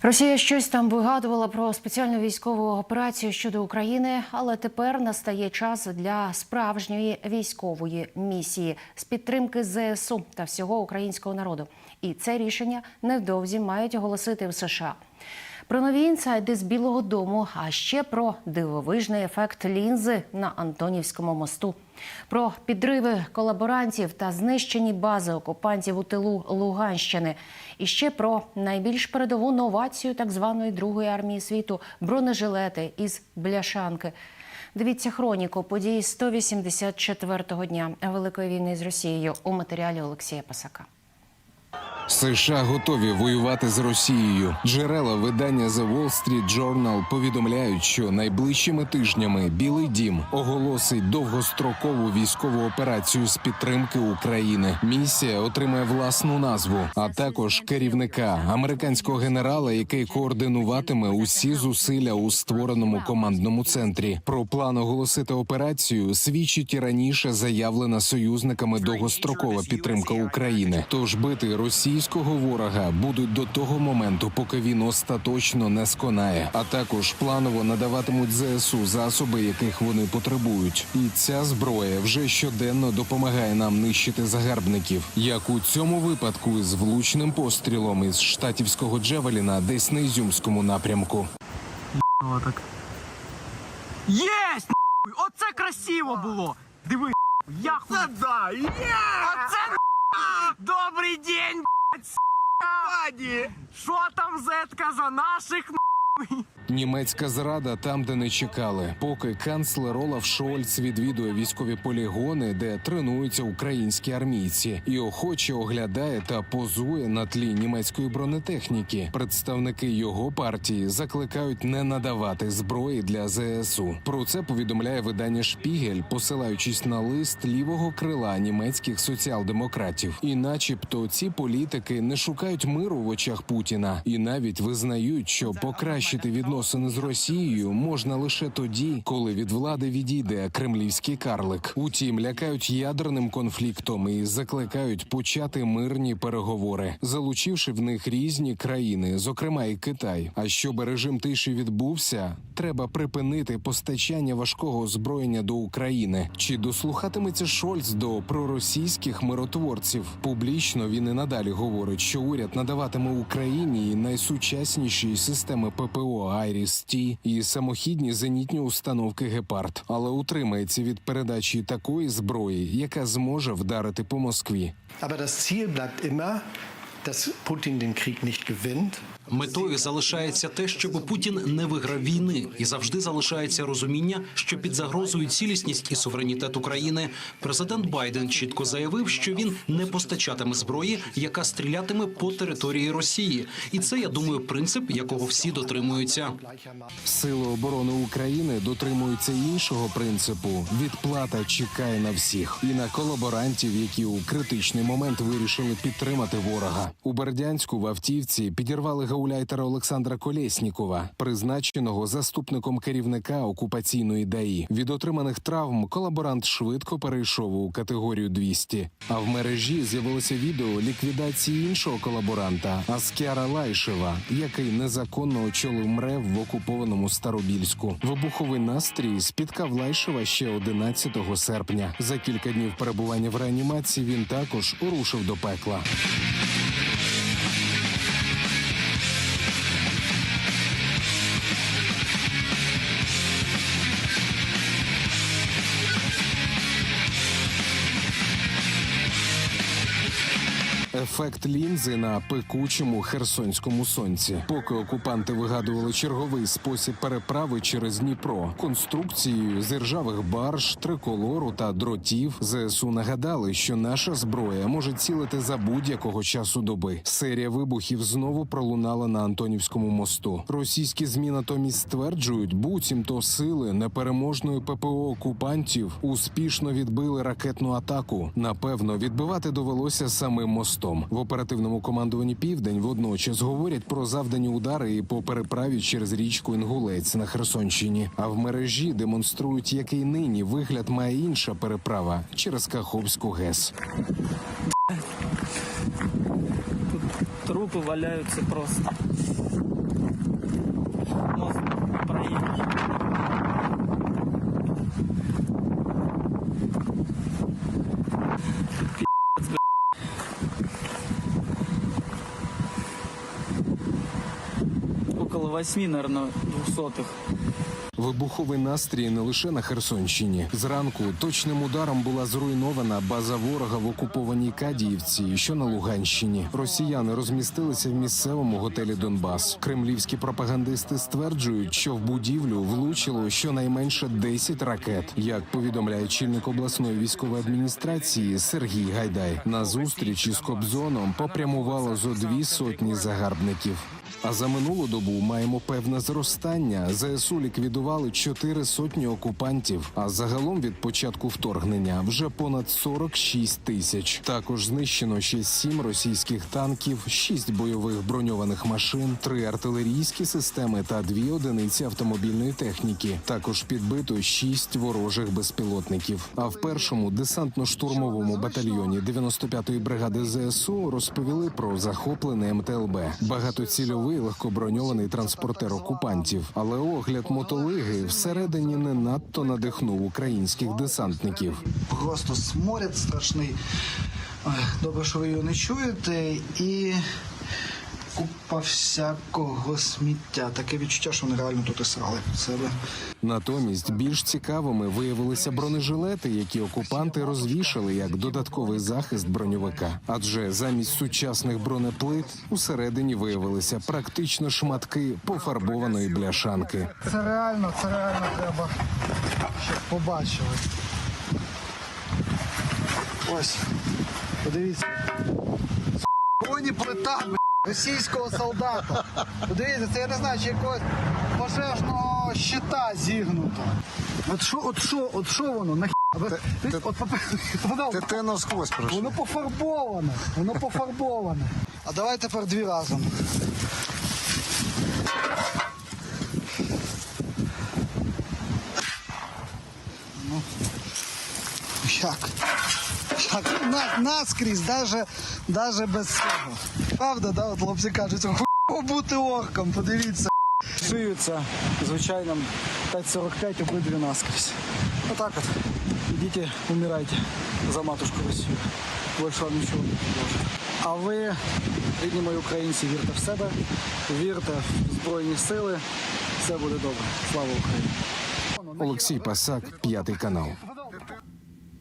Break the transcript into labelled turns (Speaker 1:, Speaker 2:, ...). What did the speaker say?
Speaker 1: Росія щось там вигадувала про спеціальну військову операцію щодо України, але тепер настає час для справжньої військової місії з підтримки ЗСУ та всього українського народу. І це рішення невдовзі мають оголосити в США. Про нові інсайди з Білого дому, а ще про дивовижний ефект лінзи на Антонівському мосту. Про підриви колаборантів та знищені бази окупантів у тилу Луганщини. І ще про найбільш передову новацію так званої Другої армії світу – бронежилети із бляшанки. Дивіться хроніку подій 184-го дня Великої війни з Росією у матеріалі Олексія Пасака.
Speaker 2: США готові воювати з Росією. Джерела видання The Wall Street Journal повідомляють, що найближчими тижнями Білий дім оголосить довгострокову військову операцію з підтримки України. Місія отримає власну назву, а також керівника, американського генерала, який координуватиме усі зусилля у створеному командному центрі. Про план оголосити операцію свідчить і раніше заявлена союзниками довгострокова підтримка України. Тож бити російського ворога будуть до того моменту, поки він остаточно не сконає. А також планово надаватимуть ЗСУ засоби, яких вони потребують. І ця зброя вже щоденно допомагає нам нищити загарбників. Як у цьому випадку із влучним пострілом із штатівського Джевеліна десь на Ізюмському напрямку.
Speaker 3: Так. Єсть! Оце красиво було! Диви, яху! Це да! Оце добрий день, б***ь! Що там зетка за наших,
Speaker 2: Німецька зрада там, де не чекали. Поки канцлер Олаф Шольц відвідує військові полігони, де тренуються українські армійці, і охоче оглядає та позує на тлі німецької бронетехніки, представники його партії закликають не надавати зброї для ЗСУ. Про це повідомляє видання «Шпігель», посилаючись на лист лівого крила німецьких соціал-демократів. І начебто ці політики не шукають миру в очах Путіна і навіть визнають, що покращити відносини з Росією можна лише тоді, коли від влади відійде кремлівський карлик. Утім, лякають ядерним конфліктом і закликають почати мирні переговори, залучивши в них різні країни, зокрема і Китай. А щоб режим тиші відбувся, треба припинити постачання важкого озброєння до України. Чи дослухатиметься Шольц до проросійських миротворців? Публічно він і надалі говорить, що уряд надаватиме Україні найсучасніші системи ППО «Айріс-Т» і самохідні зенітні установки «Гепард», але утримається від передачі такої зброї, яка зможе вдарити по Москві.
Speaker 4: Aber das Ziel bleibt immer, dass Putin den Krieg nicht gewinnt.
Speaker 5: Метою залишається те, щоб Путін не виграв війни, і завжди залишається розуміння, що під загрозою цілісність і суверенітет України. Президент Байден чітко заявив, що він не постачатиме зброї, яка стрілятиме по території Росії. І це, я думаю, принцип, якого всі дотримуються.
Speaker 2: Сили оборони України дотримуються іншого принципу. Відплата чекає на всіх. І на колаборантів, які у критичний момент вирішили підтримати ворога. У Бердянську в автівці підірвали гауляйтера Олександра Колєснікова, призначеного заступником керівника окупаційної ДАІ. Від отриманих травм колаборант швидко перейшов у категорію 200. А в мережі з'явилося відео ліквідації іншого колаборанта – Аскяра Лайшева, який незаконно очолив МРЕВ в окупованому Старобільську. Вибуховий настрій спіткав Лайшева ще 11 серпня. За кілька днів перебування в реанімації він також рушив до пекла. Ефект лінзи на пекучому херсонському сонці. Поки окупанти вигадували черговий спосіб переправи через Дніпро, конструкцією з іржавих барж, триколору та дротів, ЗСУ нагадали, що наша зброя може цілити за будь-якого часу доби. Серія вибухів знову пролунала на Антонівському мосту. Російські ЗМІ натомість стверджують, буцімто сили непереможної ППО окупантів успішно відбили ракетну атаку. Напевно, відбивати довелося самим мостом. В оперативному командуванні «Південь» водночас говорять про завдані удари і по переправі через річку Інгулець на Херсонщині. А в мережі демонструють, який нині вигляд має інша переправа через Каховську ГЕС.
Speaker 3: Тут трупи валяються просто. проехали. Около 8, наверное, 200-х.
Speaker 2: Вибуховий настрій не лише на Херсонщині. Зранку точним ударом була зруйнована база ворога в окупованій Кадіївці, що на Луганщині. Росіяни розмістилися в місцевому готелі «Донбас». Кремлівські пропагандисти стверджують, що в будівлю влучило щонайменше 10 ракет. Як повідомляє очільник обласної військової адміністрації Сергій Гайдай, на зустріч із Кобзоном попрямувало зо 200 загарбників. А за минулу добу маємо певне зростання. ЗСУ ліквідували 400 окупантів, а загалом від початку вторгнення вже понад 46 тисяч. Також знищено ще 7 російських танків, 6 бойових броньованих машин, 3 артилерійські системи та 2 одиниці автомобільної техніки. Також підбито 6 ворожих безпілотників. А в першому десантно-штурмовому батальйоні 95-ї бригади ЗСУ розповіли про захоплений МТЛБ. Багатоцільовий легкоброньований транспортер окупантів. Але огляд мотолиги всередині не надто надихнув українських десантників.
Speaker 6: Просто сморід страшний. Ой, добре, що ви його не чуєте. І купа всякого сміття. Таке відчуття, що вони реально тут і срали під себе.
Speaker 2: Натомість більш цікавими виявилися бронежилети, які окупанти розвішали як додатковий захист броньовика. Адже замість сучасних бронеплит усередині виявилися практично шматки пофарбованої бляшанки.
Speaker 6: Це реально треба, щоб побачили. Ось, подивіться. Бронеплита, російського солдата. Подивіться, це я не знаю, чи якогось пожежного щита зігнуто. От що воно? Ти насквозь пройшов. Воно пофарбоване. А давай тепер 2 разом. Ну, як? Наскрізь, даже без цього. Правда, да, от хлопці кажуть, хуйово бути орком, подивіться. Шиються звичайним 5,45 обидві наскрізь. Отак от. Ідіть, умирайте за матушку Росію. Більше вам нічого не може. А ви, рідні мої українці, вірте в себе, вірте в Збройні сили. Все буде добре. Слава Україні.
Speaker 2: Олексій Пасак, 5 канал.